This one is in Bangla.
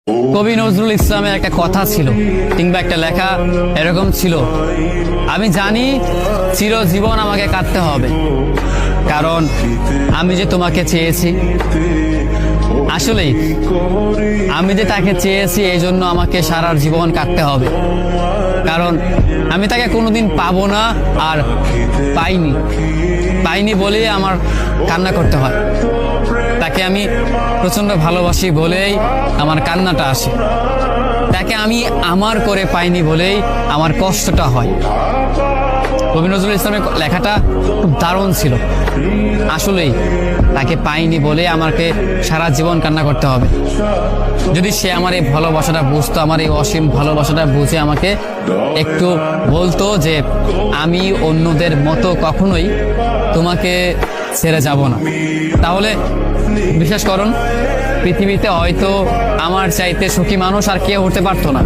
কবি নজরুল ইসলামের একটা কথা ছিল কিংবা একটা লেখা এরকম ছিল, আমি জানি চিরজীবন আমাকে কাটতে হবে, কারণ আমি যে তোমাকে চেয়েছি। আসলেই আমি যে তাকে চেয়েছি এই জন্য আমাকে সারা জীবন কাটতে হবে, কারণ আমি তাকে কোনোদিন পাবো না, আর পাইনি বলেই আমার কান্না করতে হয়। তাকে আমি প্রচন্ড ভালোবাসি বলেই আমার কান্নাটা আসে, তাকে আমি আমার করে পাইনি বলেই আমার কষ্টটা হয়। কবি নজরুল ইসলামের লেখাটা খুব দারুণ ছিল। আসলেই তাকে পাইনি বলে আমাকে সারা জীবন কান্না করতে হবে। যদি সে আমার এই ভালোবাসাটা বুঝতো, আমার এই অসীম ভালোবাসাটা বুঝে আমাকে একটু বলতো যে আমি অন্যদের মতো কখনোই তোমাকে ছেড়ে যাব না, তাহলে বিশ্বাস করুন পৃথিবীতে হয়তো আমার চাইতে সুখী মানুষ আর কেউ হতে পারতো না।